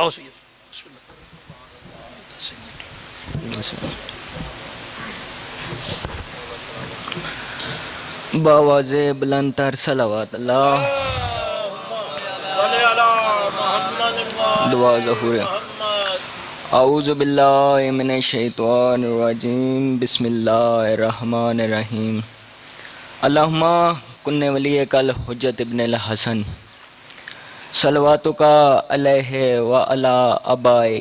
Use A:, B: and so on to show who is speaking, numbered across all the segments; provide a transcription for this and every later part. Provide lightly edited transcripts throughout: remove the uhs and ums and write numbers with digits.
A: آؤ سید بسم اللہ
B: باواز بلند تر صلوات اللہ دعا ظہور اعوذ باللہ من الشیطان الرجیم بسم اللہ الرحمن الرحیم اللہم کن ولیک الحجت ابن الحسن صلواتک علیہ وعلی ابائی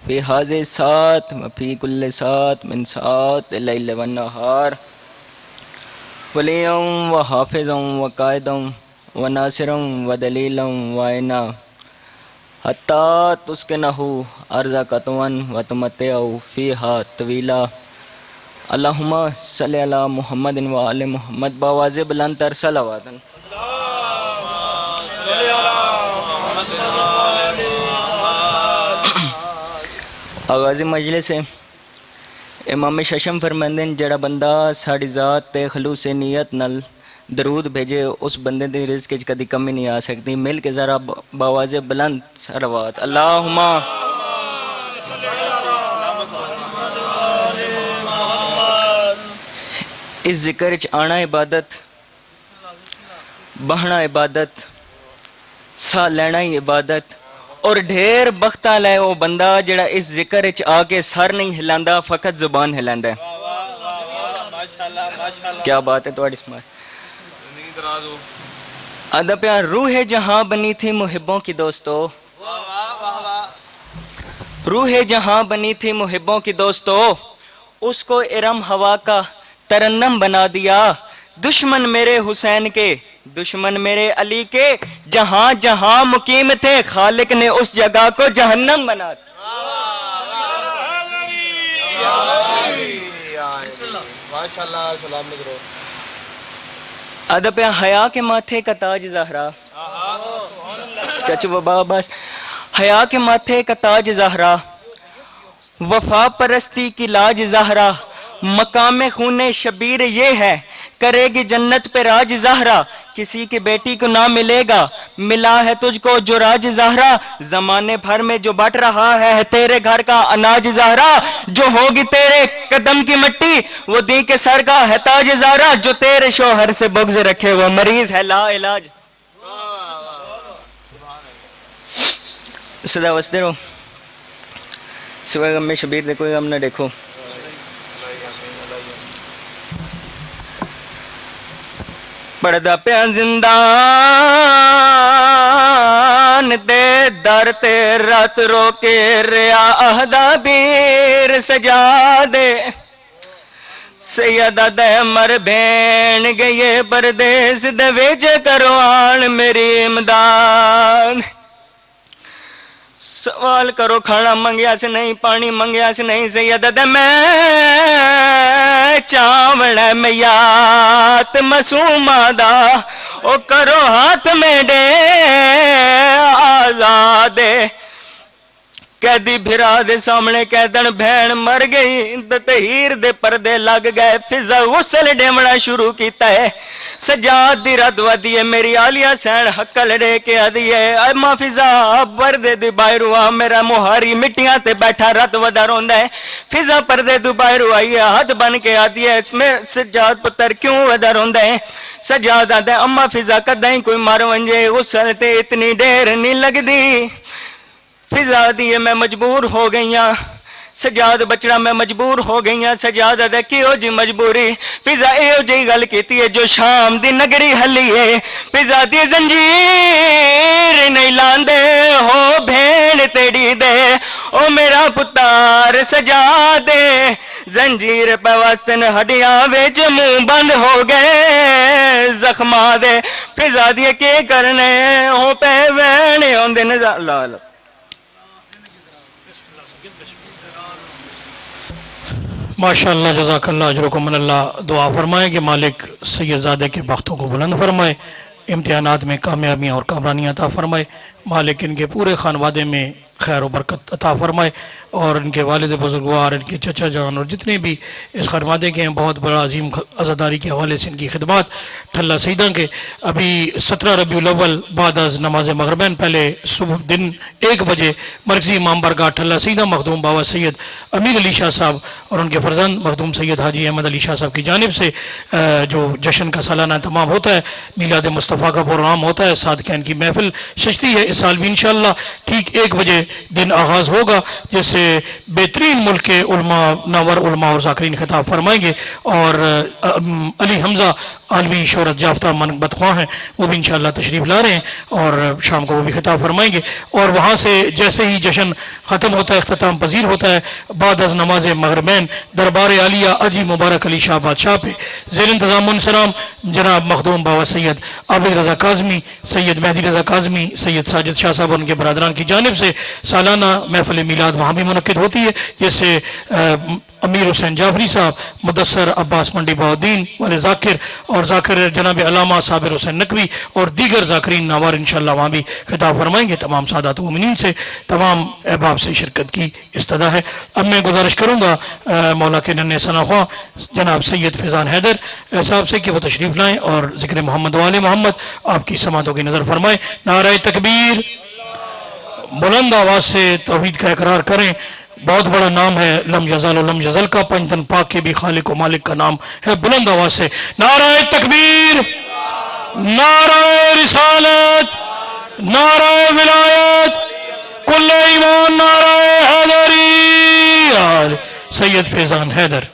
B: فی حاضر سات وفی کل سات من سات اللیل والنہار ولیم و حافظم و قائدم و ناصرم و دلیلم و عینا حتی تسکنہو ارضا قطون و تمتعو فیہا طویلا اللہم صلی علی محمد و آل محمد باواز بلند تر صلوات آغاز مجلس ہے امام ششم فرمندن جڑا بندہ ساڑی ذات تے خلوص نیت نل درود بھیجے اس بندے دی رزق وچ کدی کمی نہیں آ سکتی مل کے ذرا باواز بلند صلوات اللہم اس ذکر وچ آنا عبادت بہنا عبادت سا لینا ہی عبادت اور ڈھیر بختہ لے وہ بندہ جڑا اس ذکر وچ آ کے سر نہیں ہلاندا فقط زبان ہلاندا ہے کیا بات ہے تواڈی سمجھ ادب پیار روح جہاں بنی تھی محبوں کی دوستو روح جہاں بنی تھی محبوں کی دوستو اس کو ارم ہوا کا ترنم بنا دیا دشمن میرے حسین کے دشمن میرے علی کے جہاں جہاں مقیم تھے خالق نے اس جگہ کو جہنم بنا دیا ادب حیا کے ماتھے کا تاج زہرا چچو بابا بس حیا کے ماتھے کا تاج زہرا وفا پرستی کی لاج زہرا مقام خون شبیر یہ ہے کرے گی جنت پہ راج زہرا کسی کی بیٹی کو نہ ملے گا ملا ہے تجھ کو جو راج زہرا زمانے بھر میں جو بٹ رہا ہے تیرے گھر کا اناج زہرا جو ہوگی تیرے قدم کی مٹی وہ دی کے سر کا ہے تاج زہرا جو تیرے شوہر سے بغض رکھے وہ مریض ہے لا علاج صدا وستے رہو سوائے غم میں شبیر دے کوئی غم نہ دیکھو پردہ پیا زندان دے در تے رات رو کے ریا اہدا بیر سجا دے سیدہ دے مر بین گئے پردیس دے ویچ کروان میری امداد سوال کرو کھانا منگیا سے نہیں پانی منگیا سے نہیں سیدہ دے میں چاوڑ میات مسومہ دا او کرو ہاتھ میں دے آزادے قیدی بھرا دے سامنے قیدن بہن مر گئی تطہیر دے پردے لگ گئے فضا غسل ڈیمنا شروع کیتا ہے سجاد دی رد ودیے میری آلیہ سین حقل ڈے کے ادیے اما فضا پردے دی بائروا میرا مہاری مٹیاں تے بیٹھا رد ودا روندہ ہے فضا پردے دی بائروا آئیے ہاتھ بن کے آدیے اس میں سجاد پتر کیوں ودا روندہ ہے سجاد آدھے اما فضا کدائیں کوئی مار ونجے غسل تے اتنی دیر نہیں لگ دی فضا دیئے میں مجبور ہو گئیاں سجاد بچڑا میں مجبور ہو گئیاں سجاد دے کیوں جی مجبوری فضا ایو جی گل کیتی ہے جو شام دی نگری ہلی ہے فضا دی زنجیر نہیں لاندے ہو بھین تیڑی دے او میرا پتار سجا دے زنجیر پہ واسطن ہڈیاں ویچ منہ بند ہو گئے زخمہ دے فضا دی کے کرنے ہو پہ وینے ہوں دے نظر اللہ اللہ
A: ماشاءاللہ جزاک اللہ اجرکم من اللہ دعا فرمائے کہ مالک سید زادے کے بختوں کو بلند فرمائے امتحانات میں کامیابیاں اور کامرانیاں عطا فرمائے مالک ان کے پورے خانوادے میں خیر و برکت عطا فرمائے، اور ان کے والد بزرگوار، ان کے چچا جان اور جتنے بھی اس خرمادے کے ہیں، بہت بڑا عظیم عزاداری کے حوالے سے ان کی خدمات ٹھلا سیدہ کے ابھی 17 ربیع الاول بعد از نماز مغربین پہلے صبح دن 1 بجے مرکزی امام برگاہ ٹھلا سیدہ مخدوم بابا سید امیر علی شاہ صاحب اور ان کے فرزند مخدوم سید حاجی احمد علی شاہ صاحب کی جانب سے جو جشن کا سالانہ اہتمام ہوتا ہے، میلاد مصطفیٰ کا پروگرام ہوتا ہے، صادقین کی محفل ششتی ہے، اس سال بھی انشاءاللہ ٹھیک 1 بجے دن آغاز ہوگا، جس سے بہترین ملک کے علماء، ناور علماء اور ذاکرین خطاب فرمائیں گے، اور علی حمزہ عالمی شہرت یافتہ منقبت خواہ ہیں، وہ بھی انشاءاللہ تشریف لا رہے ہیں اور شام کو وہ بھی خطاب فرمائیں گے، اور وہاں سے جیسے ہی جشن ختم ہوتا ہے، اختتام پذیر ہوتا ہے، بعد از نماز مغربین دربار عالیہ اجی مبارک علی شاہ بادشاہ پہ زیر انتظام منصرام جناب مخدوم بابا سید عابد رضا کاظمی، سید مہدی رضا کاظمی، سید ساجد شاہ صاحب اور ان کے برادران کی جانب سے سالانہ محفل میلاد وہاں بھی منعقد ہوتی ہے، جس سے امیر حسین جعفری صاحب، مدثر عباس منڈی بہاؤدین والے ذاکر اور ذاکر جناب علامہ صابر حسین نقوی اور دیگر ذاکرین نوار انشاءاللہ وہاں بھی خطاب فرمائیں گے۔ تمام سادات مومنین سے، تمام احباب سے شرکت کی استدعا ہے۔ اب میں گزارش کروں گا مولا کے ننھے ثنا خواہ جناب سید فیضان حیدر صاحب سے کہ وہ تشریف لائیں اور ذکر محمد و آل محمد آپ کی سماعتوں کی نظر فرمائیں۔ نعرہ تکبیر، بلند آواز سے توحید کا اقرار کریں۔ بہت بڑا نام ہے لم یزال و لم یزل کا، پنجتن پاک کے بھی خالق و مالک کا نام ہے۔ بلند آواز سے نعرہ تکبیر، نعرہ رسالت، نعرہ ولایت، کل ایمان، نعرہ حیدری، سید فیضان حیدر۔